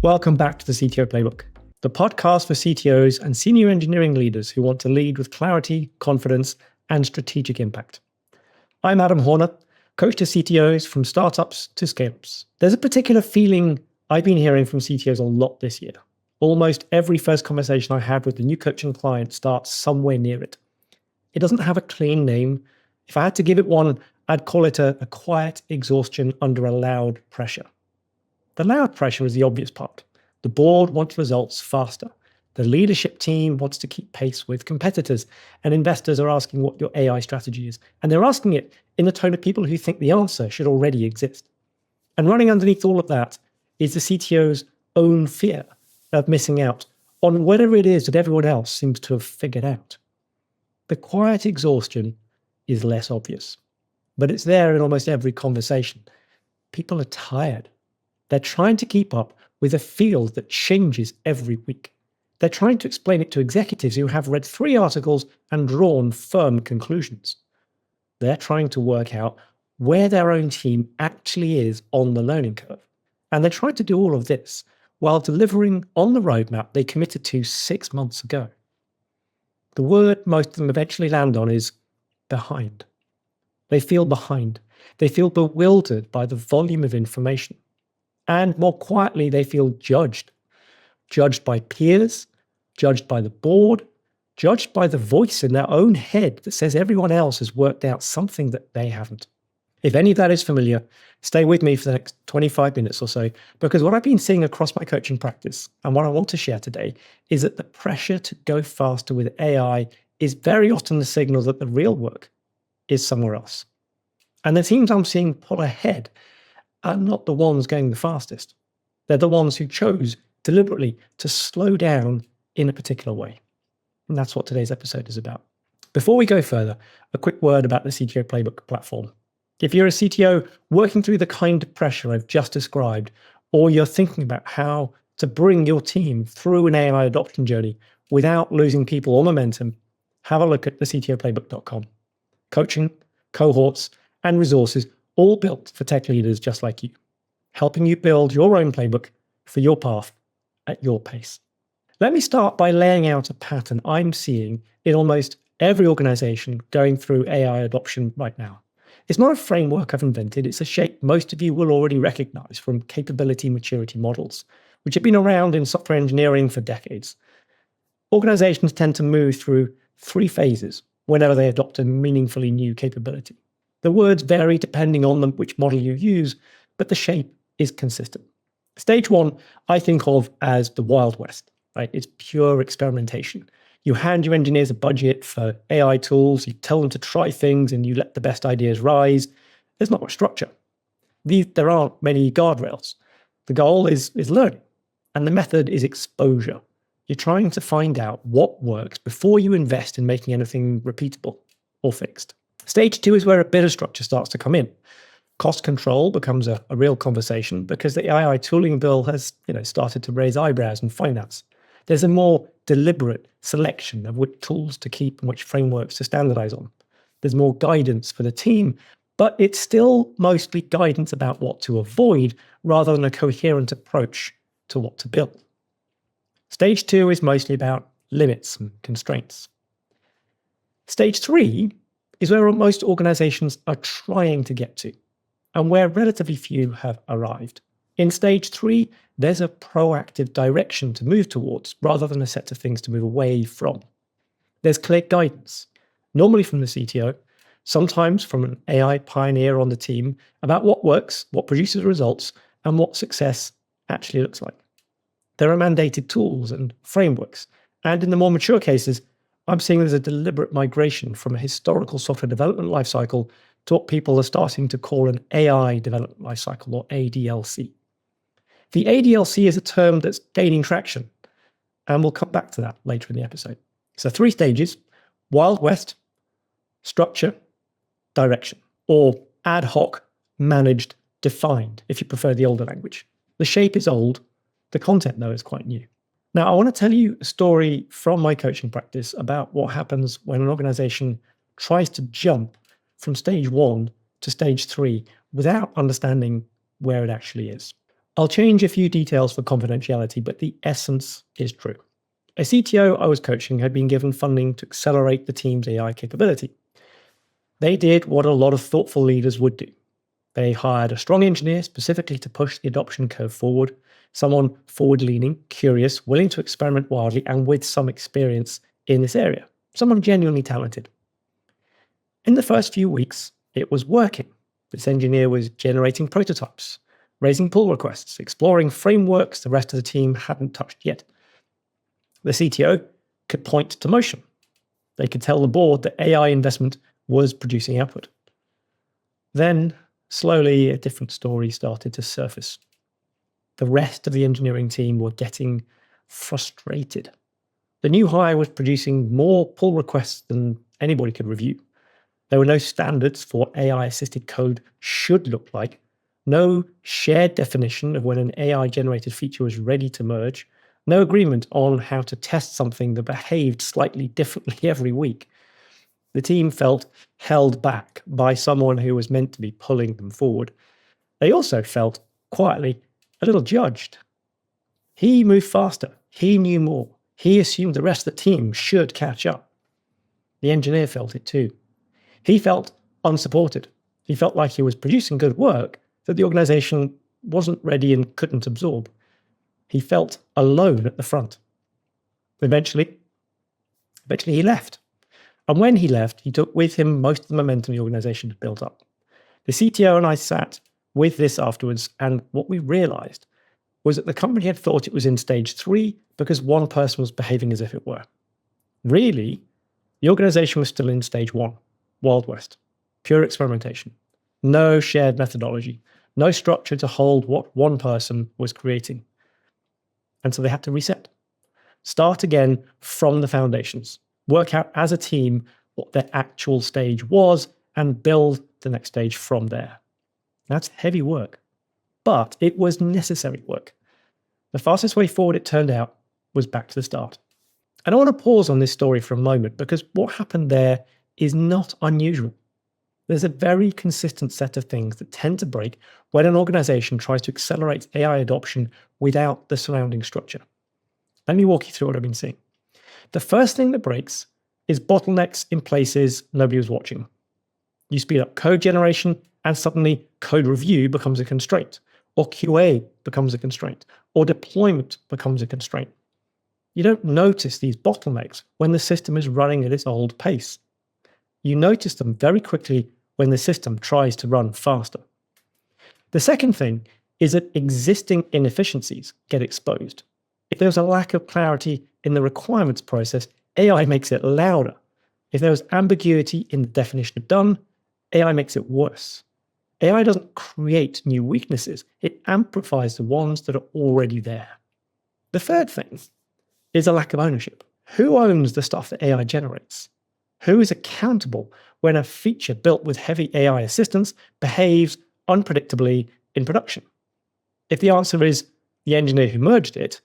Welcome back to the CTO Playbook, the podcast for CTOs and senior engineering leaders who want to lead with clarity, confidence, and strategic impact. I'm Adam Horner, coach to CTOs from startups to scale-ups. There's a particular feeling I've been hearing from CTOs a lot this year. Almost every first conversation I have with a new coaching client starts somewhere near it. It doesn't have a clean name. If I had to give it one, I'd call it a quiet exhaustion under a loud pressure. The loud pressure is the obvious part. The board wants results faster. The leadership team wants to keep pace with competitors, and investors are asking what your AI strategy is. And they're asking it in the tone of people who think the answer should already exist. And running underneath all of that is the CTO's own fear of missing out on whatever it is that everyone else seems to have figured out. The quiet exhaustion is less obvious, but it's there in almost every conversation. People are tired. They're trying to keep up with a field that changes every week. They're trying to explain it to executives who have read 3 articles and drawn firm conclusions. They're trying to work out where their own team actually is on the learning curve. And they're trying to do all of this while delivering on the roadmap they committed to 6 months ago. The word most of them eventually land on is behind. They feel behind. They feel bewildered by the volume of information. And more quietly, they feel judged. Judged by peers, judged by the board, judged by the voice in their own head that says everyone else has worked out something that they haven't. If any of that is familiar, stay with me for the next 25 minutes or so, because what I've been seeing across my coaching practice and what I want to share today is that the pressure to go faster with AI is very often the signal that the real work is somewhere else. And the teams I'm seeing pull ahead are not the ones going the fastest. They're the ones who chose deliberately to slow down in a particular way. And that's what today's episode is about. Before we go further, a quick word about the CTO Playbook platform. If you're a CTO working through the kind of pressure I've just described, or you're thinking about how to bring your team through an AI adoption journey without losing people or momentum, have a look at thectoplaybook.com. Coaching, cohorts, and resources all built for tech leaders just like you, helping you build your own playbook for your path at your pace. Let me start by laying out a pattern I'm seeing in almost every organization going through AI adoption right now. It's not a framework I've invented, it's a shape most of you will already recognize from capability maturity models, which have been around in software engineering for decades. Organizations tend to move through 3 phases whenever they adopt a meaningfully new capability. The words vary depending on which model you use, but the shape is consistent. Stage 1, I think of as the Wild West, right? It's pure experimentation. You hand your engineers a budget for AI tools, you tell them to try things, and you let the best ideas rise. There's not much structure. There aren't many guardrails. The goal is learning, and the method is exposure. You're trying to find out what works before you invest in making anything repeatable or fixed. Stage 2 is where a bit of structure starts to come in. Cost control becomes a real conversation because the AI tooling bill has started to raise eyebrows in finance. There's a more deliberate selection of which tools to keep and which frameworks to standardize on. There's more guidance for the team, but it's still mostly guidance about what to avoid rather than a coherent approach to what to build. Stage 2 is mostly about limits and constraints. Stage 3 is where most organizations are trying to get to, and where relatively few have arrived. In stage 3, there's a proactive direction to move towards, rather than a set of things to move away from. There's clear guidance, normally from the CTO, sometimes from an AI pioneer on the team, about what works, what produces results, and what success actually looks like. There are mandated tools and frameworks, and in the more mature cases, I'm seeing there's a deliberate migration from a historical software development lifecycle to what people are starting to call an AI development lifecycle, or ADLC. The ADLC is a term that's gaining traction, and we'll come back to that later in the episode. So 3 stages: Wild West, structure, direction, or ad hoc, managed, defined, if you prefer the older language. The shape is old, the content, though, is quite new. Now, I want to tell you a story from my coaching practice about what happens when an organization tries to jump from stage 1 to stage 3 without understanding where it actually is. I'll change a few details for confidentiality, but the essence is true. A CTO I was coaching had been given funding to accelerate the team's AI capability. They did what a lot of thoughtful leaders would do. They hired a strong engineer specifically to push the adoption curve forward, someone forward-leaning, curious, willing to experiment wildly, and with some experience in this area, someone genuinely talented. In the first few weeks, it was working. This engineer was generating prototypes, raising pull requests, exploring frameworks the rest of the team hadn't touched yet. The CTO could point to motion. They could tell the board that AI investment was producing output. Then, slowly, a different story started to surface. The rest of the engineering team were getting frustrated. The new hire was producing more pull requests than anybody could review. There were no standards for what AI-assisted code should look like, no shared definition of when an AI-generated feature was ready to merge, no agreement on how to test something that behaved slightly differently every week. The team felt held back by someone who was meant to be pulling them forward. They also felt, quietly, a little judged. He moved faster. He knew more. He assumed the rest of the team should catch up. The engineer felt it too. He felt unsupported. He felt like he was producing good work that the organization wasn't ready and couldn't absorb. He felt alone at the front. Eventually he left. And when he left, he took with him most of the momentum the organization had built up. The CTO and I sat with this afterwards, and what we realized was that the company had thought it was in stage 3 because one person was behaving as if it were. Really, the organization was still in stage 1, Wild West, pure experimentation. No shared methodology, no structure to hold what one person was creating. And so they had to reset. Start again from the foundations. Work out as a team what their actual stage was and build the next stage from there. That's heavy work, but it was necessary work. The fastest way forward, it turned out, was back to the start. And I want to pause on this story for a moment because what happened there is not unusual. There's a very consistent set of things that tend to break when an organization tries to accelerate AI adoption without the surrounding structure. Let me walk you through what I've been seeing. The first thing that breaks is bottlenecks in places nobody was watching. You speed up code generation and suddenly code review becomes a constraint, or QA becomes a constraint, or deployment becomes a constraint. You don't notice these bottlenecks when the system is running at its old pace. You notice them very quickly when the system tries to run faster. The second thing is that existing inefficiencies get exposed. If there's a lack of clarity in the requirements process, AI makes it louder. If there's ambiguity in the definition of done, AI makes it worse. AI doesn't create new weaknesses, it amplifies the ones that are already there. The third thing is a lack of ownership. Who owns the stuff that AI generates? Who is accountable when a feature built with heavy AI assistance behaves unpredictably in production? If the answer is the engineer who merged it,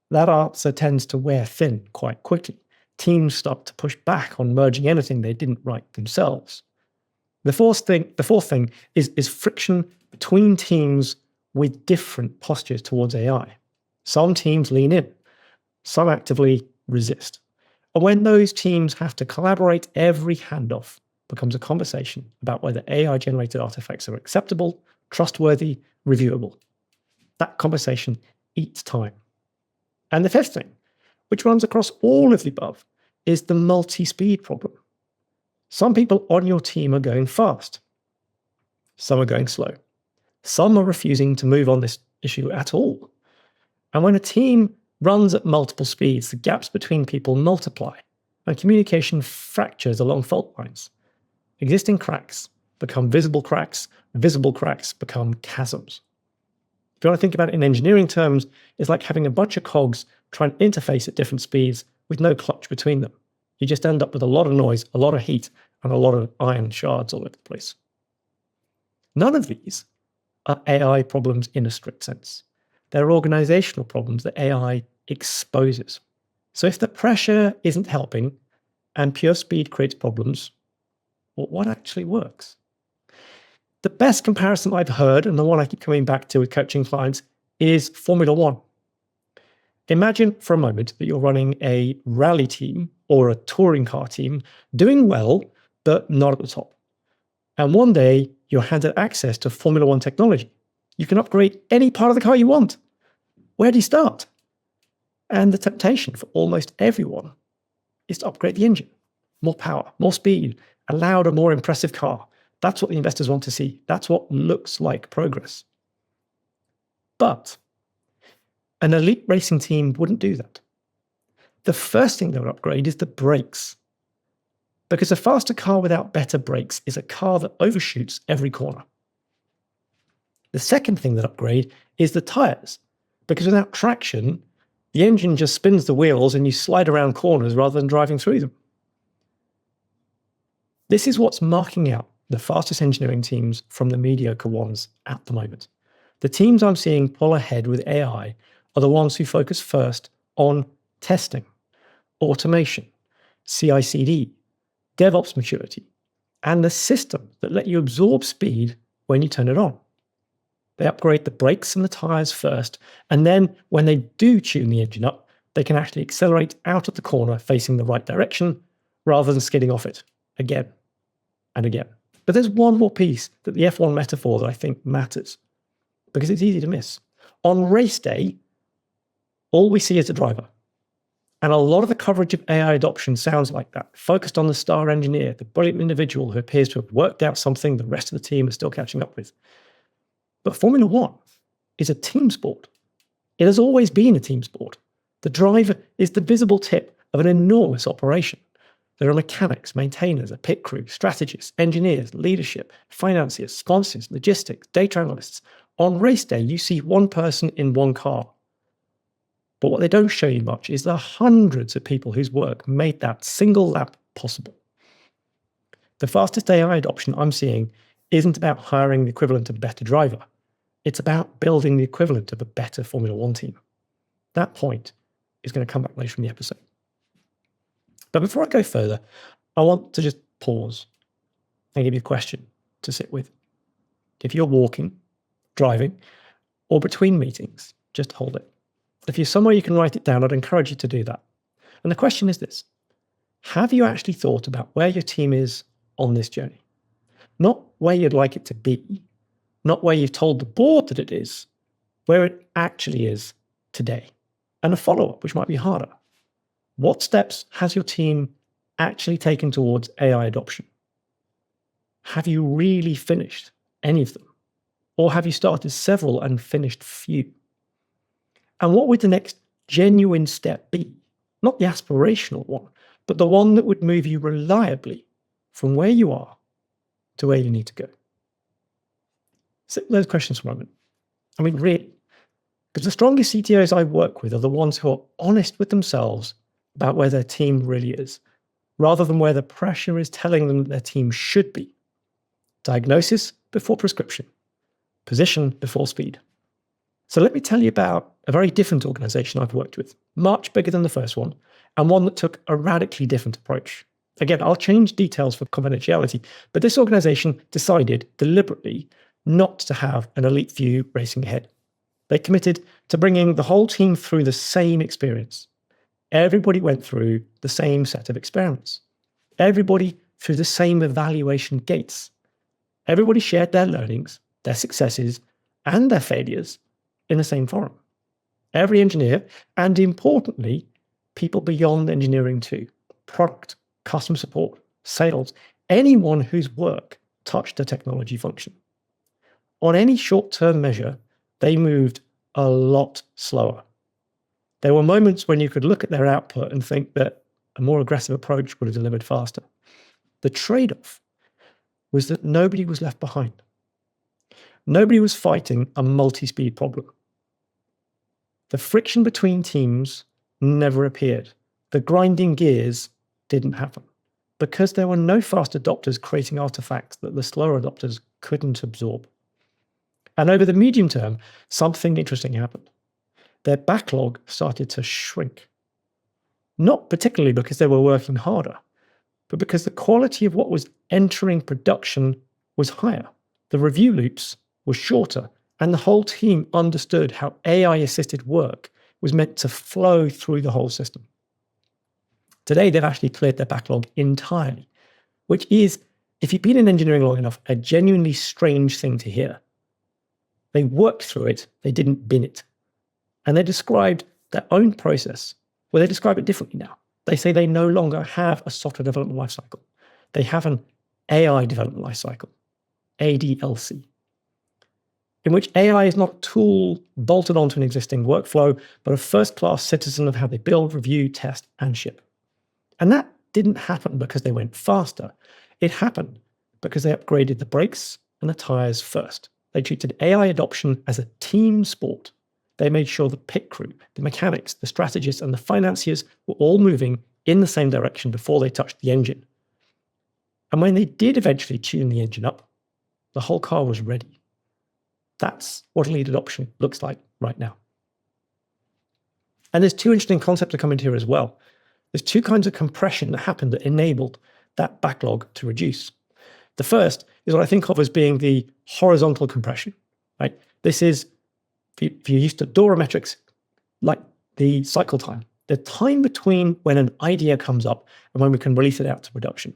that answer tends to wear thin quite quickly. Teams start to push back on merging anything they didn't write themselves. The fourth thing is friction between teams with different postures towards AI. Some teams lean in, some actively resist. And when those teams have to collaborate, every handoff becomes a conversation about whether AI-generated artifacts are acceptable, trustworthy, reviewable. That conversation eats time. And the fifth thing, which runs across all of the above, is the multi-speed problem. Some people on your team are going fast. Some are going slow. Some are refusing to move on this issue at all. And when a team runs at multiple speeds, the gaps between people multiply and communication fractures along fault lines. Existing cracks become visible cracks become chasms. If you want to think about it in engineering terms, it's like having a bunch of cogs trying to interface at different speeds with no clutch between them. You just end up with a lot of noise, a lot of heat, and a lot of iron shards all over the place. None of these are AI problems in a strict sense. They're organizational problems that AI exposes. So if the pressure isn't helping and pure speed creates problems, well, what actually works? The best comparison I've heard, and the one I keep coming back to with coaching clients, is Formula One. Imagine for a moment that you're running a rally team or a touring car team, doing well, but not at the top. And one day, you're handed access to Formula One technology. You can upgrade any part of the car you want. Where do you start? And the temptation for almost everyone is to upgrade the engine. More power, more speed, a louder, more impressive car. That's what the investors want to see. That's what looks like progress. But an elite racing team wouldn't do that. The first thing they would upgrade is the brakes. Because a faster car without better brakes is a car that overshoots every corner. The second thing that upgrade is the tyres. Because without traction, the engine just spins the wheels and you slide around corners rather than driving through them. This is what's marking out the fastest engineering teams from the mediocre ones at the moment. The teams I'm seeing pull ahead with AI are the ones who focus first on testing, automation, CI/CD, DevOps maturity, and the systems that let you absorb speed when you turn it on. They upgrade the brakes and the tyres first, and then when they do tune the engine up, they can actually accelerate out of the corner facing the right direction rather than skidding off it again and again. But there's one more piece that the F1 metaphor that I think matters, because it's easy to miss. On race day, all we see is the driver. And a lot of the coverage of AI adoption sounds like that, focused on the star engineer, the brilliant individual who appears to have worked out something the rest of the team is still catching up with. But Formula One is a team sport. It has always been a team sport. The driver is the visible tip of an enormous operation. There are mechanics, maintainers, a pit crew, strategists, engineers, leadership, financiers, sponsors, logistics, data analysts. On race day, you see one person in one car. But what they don't show you much is the hundreds of people whose work made that single lap possible. The fastest AI adoption I'm seeing isn't about hiring the equivalent of a better driver. It's about building the equivalent of a better Formula One team. That point is going to come back later in the episode. But before I go further, I want to just pause and give you a question to sit with. If you're walking, driving, or between meetings, just hold it. If you're somewhere you can write it down, I'd encourage you to do that. And the question is this: have you actually thought about where your team is on this journey? Not where you'd like it to be, not where you've told the board that it is, where it actually is today. And a follow-up, which might be harder. What steps has your team actually taken towards AI adoption? Have you really finished any of them? Or have you started several and finished few? And what would the next genuine step be? Not the aspirational one, but the one that would move you reliably from where you are to where you need to go. Sit with those questions for a moment. I mean, really, because the strongest CTOs I work with are the ones who are honest with themselves about where their team really is, rather than where the pressure is telling them that their team should be. Diagnosis before prescription, position before speed. So let me tell you about a very different organization I've worked with, much bigger than the first one, and one that took a radically different approach. Again, I'll change details for confidentiality, but this organization decided deliberately not to have an elite few racing ahead. They committed to bringing the whole team through the same experience. Everybody went through the same set of experiments. Everybody through the same evaluation gates. Everybody shared their learnings, their successes, and their failures in the same forum. Every engineer, and importantly, people beyond engineering too, product, customer support, sales, anyone whose work touched the technology function. On any short-term measure, they moved a lot slower. There were moments when you could look at their output and think that a more aggressive approach would have delivered faster. The trade-off was that nobody was left behind. Nobody was fighting a multi-speed problem. The friction between teams never appeared. The grinding gears didn't happen because there were no fast adopters creating artifacts that the slower adopters couldn't absorb. And over the medium term, something interesting happened. Their backlog started to shrink. Not particularly because they were working harder, but because the quality of what was entering production was higher. The review loops were shorter, And the whole team understood how AI-assisted work was meant to flow through the whole system. Today, they've actually cleared their backlog entirely, which is, if you've been in engineering long enough, a genuinely strange thing to hear. They worked through it, they didn't bin it. And they described their own process. Well, they describe it differently now. They say they no longer have a software development lifecycle. They have an AI development lifecycle, ADLC, in which AI is not a tool bolted onto an existing workflow, but a first-class citizen of how they build, review, test, and ship. And that didn't happen because they went faster. It happened because they upgraded the brakes and the tires first. They treated AI adoption as a team sport. They made sure the pit crew, the mechanics, the strategists, and the financiers were all moving in the same direction before they touched the engine. And when they did eventually tune the engine up, the whole car was ready. That's what lead adoption looks like right now. And there's two interesting concepts that come into here as well. There's two kinds of compression that happened that enabled that backlog to reduce. The first is what I think of as being the horizontal compression, right? This is, if you're used to DORA metrics, like the cycle time, the time between when an idea comes up and when we can release it out to production.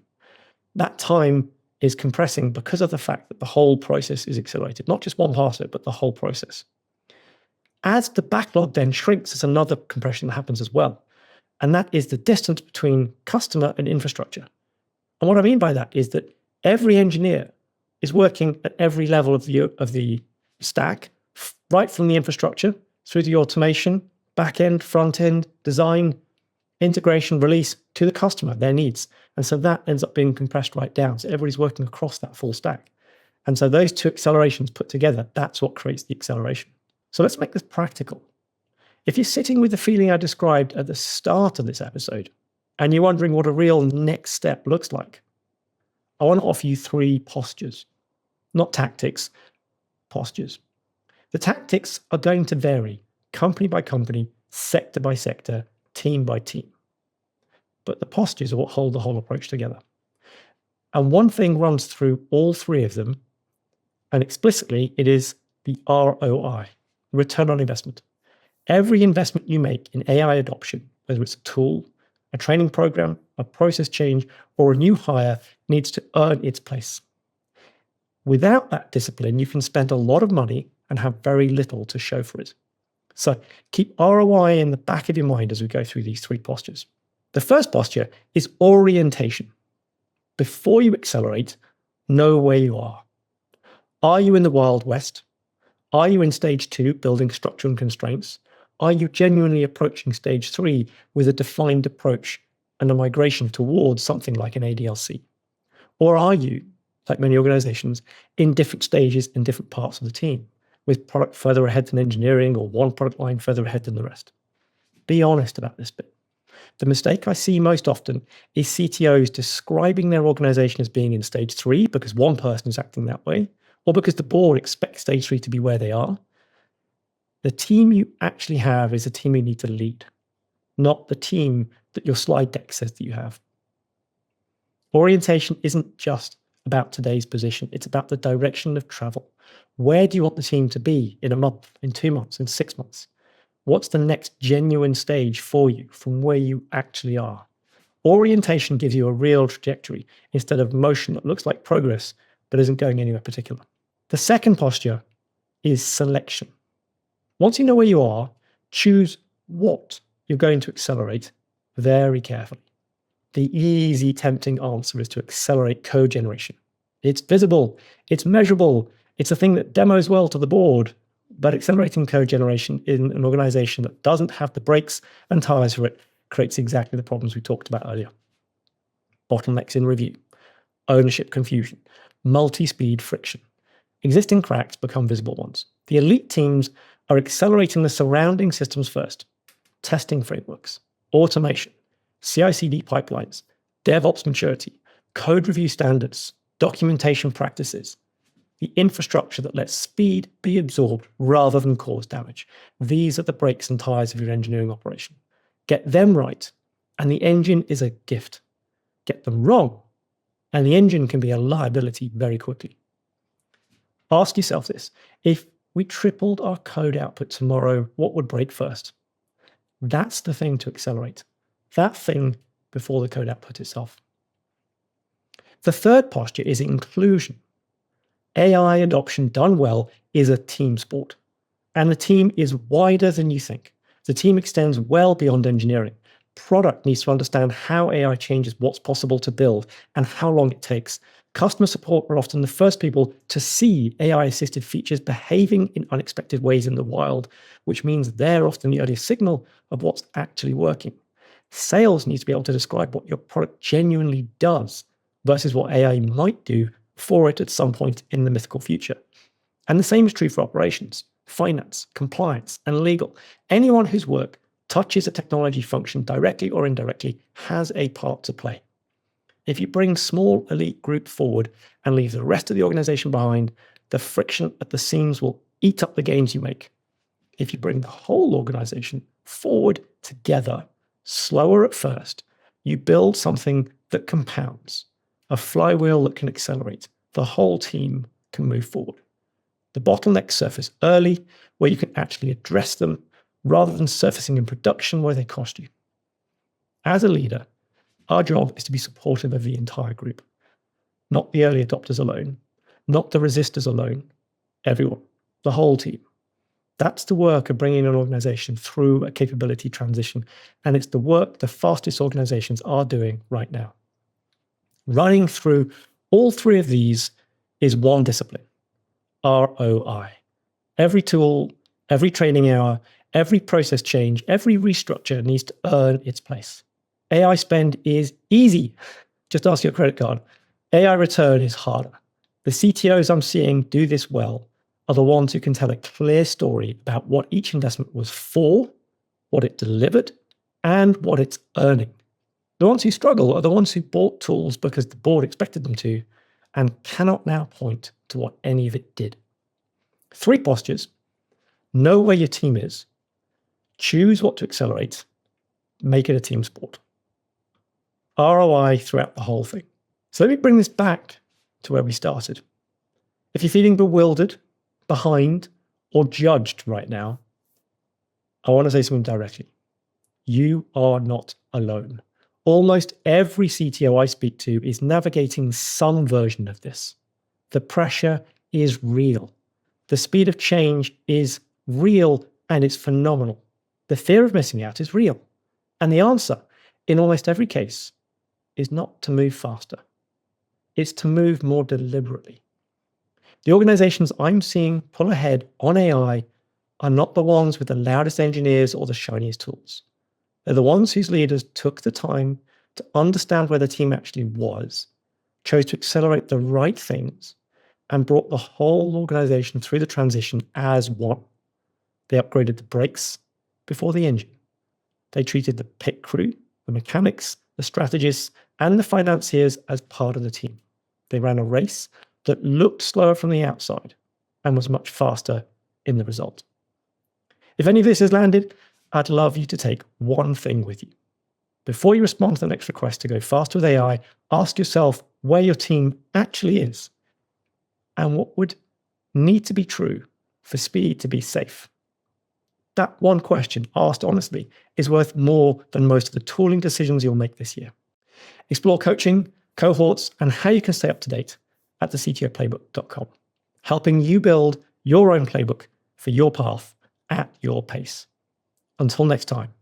That time is compressing because of the fact that the whole process is accelerated, not just one part of it, but the whole process. As the backlog then shrinks, there's another compression that happens as well. And that is the distance between customer and infrastructure. And what I mean by that is that every engineer is working at every level of the stack, right from the infrastructure through the automation, back end, front end, design, integration, release to the customer, their needs. And so that ends up being compressed right down. So everybody's working across that full stack. And so those two accelerations put together, that's what creates the acceleration. So let's make this practical. If you're sitting with the feeling I described at the start of this episode, and you're wondering what a real next step looks like, I want to offer you three postures, not tactics, postures. The tactics are going to vary company by company, sector by sector, team by team. But the postures are what hold the whole approach together. And one thing runs through all three of them, and explicitly, it is the ROI, return on investment. Every investment you make in AI adoption, whether it's a tool, a training program, a process change, or a new hire, needs to earn its place. Without that discipline, you can spend a lot of money and have very little to show for it. So keep ROI in the back of your mind as we go through these three postures. The first posture is orientation. Before you accelerate, know where you are. Are you in the Wild West? Are you in stage 2, building structure and constraints? Are you genuinely approaching stage 3 with a defined approach and a migration towards something like an ADLC? Or are you, like many organizations, in different stages in different parts of the team, with product further ahead than engineering or one product line further ahead than the rest? Be honest about this bit. The mistake I see most often is CTOs describing their organization as being in stage 3 because one person is acting that way, or because the board expects stage 3 to be where they are. The team you actually have is a team you need to lead, not the team that your slide deck says that you have. Orientation isn't just about today's position. It's about the direction of travel. Where do you want the team to be in a month, in 2 months, in 6 months? What's the next genuine stage for you from where you actually are? Orientation gives you a real trajectory instead of motion that looks like progress but isn't going anywhere particular. The second posture is selection. Once you know where you are, choose what you're going to accelerate very carefully. The easy, tempting answer is to accelerate code generation. It's visible, it's measurable, it's a thing that demos well to the board, but accelerating code generation in an organization that doesn't have the brakes and tires for it creates exactly the problems we talked about earlier. Bottlenecks in review, ownership confusion, multi-speed friction. Existing cracks become visible ones. The elite teams are accelerating the surrounding systems first. Testing frameworks, automation, CI/CD pipelines, DevOps maturity, code review standards, documentation practices, the infrastructure that lets speed be absorbed rather than cause damage. These are the brakes and tires of your engineering operation. Get them right, and the engine is a gift. Get them wrong, and the engine can be a liability very quickly. Ask yourself this. If we tripled our code output tomorrow, what would break first? That's the thing to accelerate. That thing before the code output itself. The third posture is inclusion. AI adoption done well is a team sport. And the team is wider than you think. The team extends well beyond engineering. Product needs to understand how AI changes what's possible to build and how long it takes. Customer support are often the first people to see AI-assisted features behaving in unexpected ways in the wild, which means they're often the earliest signal of what's actually working. Sales needs to be able to describe what your product genuinely does versus what AI might do for it at some point in the mythical future. And the same is true for operations, finance, compliance, and legal. Anyone whose work touches a technology function directly or indirectly has a part to play. If you bring small elite group forward and leave the rest of the organization behind, the friction at the seams will eat up the gains you make. If you bring the whole organization forward together, slower at first, you build something that compounds, a flywheel that can accelerate. The whole team can move forward. The bottlenecks surface early, where you can actually address them, rather than surfacing in production where they cost you. As a leader, our job is to be supportive of the entire group, not the early adopters alone, not the resistors alone, everyone, the whole team. That's the work of bringing an organization through a capability transition, and it's the work the fastest organizations are doing right now. Running through all three of these is one discipline, ROI. Every tool, every training hour, every process change, every restructure needs to earn its place. AI spend is easy. Just ask your credit card. AI return is harder. The CTOs I'm seeing do this well are the ones who can tell a clear story about what each investment was for, what it delivered, and what it's earning. The ones who struggle are the ones who bought tools because the board expected them to and cannot now point to what any of it did. 3 postures. Know where your team is. Choose what to accelerate. Make it a team sport. ROI throughout the whole thing. So let me bring this back to where we started. If you're feeling bewildered, behind, or judged right now, I want to say something directly. You are not alone. Almost every CTO I speak to is navigating some version of this. The pressure is real. The speed of change is real, and it's phenomenal. The fear of missing out is real. And the answer, in almost every case, is not to move faster. It's to move more deliberately. The organizations I'm seeing pull ahead on AI are not the ones with the loudest engineers or the shiniest tools. They're the ones whose leaders took the time to understand where the team actually was, chose to accelerate the right things, and brought the whole organization through the transition as one. They upgraded the brakes before the engine. They treated the pit crew, the mechanics, the strategists, and the financiers as part of the team. They ran a race that looked slower from the outside and was much faster in the result. If any of this has landed, I'd love you to take one thing with you. Before you respond to the next request to go faster with AI, ask yourself where your team actually is and what would need to be true for speed to be safe. That one question, asked honestly, is worth more than most of the tooling decisions you'll make this year. Explore coaching, cohorts, and how you can stay up to date at thectoplaybook.com, helping you build your own playbook for your path at your pace. Until next time,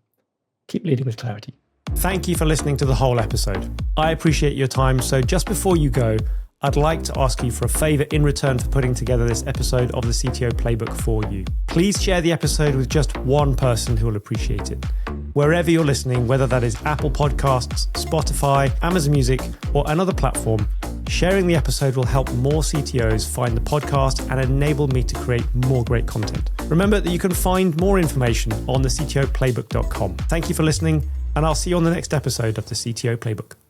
keep leading with clarity. Thank you for listening to the whole episode. I appreciate your time, so just before you go, I'd like to ask you for a favor in return for putting together this episode of the CTO Playbook for you. Please share the episode with just one person who will appreciate it. Wherever you're listening, whether that is Apple Podcasts, Spotify, Amazon Music, or another platform, sharing the episode will help more CTOs find the podcast and enable me to create more great content. Remember that you can find more information on the CTOplaybook.com. Thank you for listening, and I'll see you on the next episode of the CTO Playbook.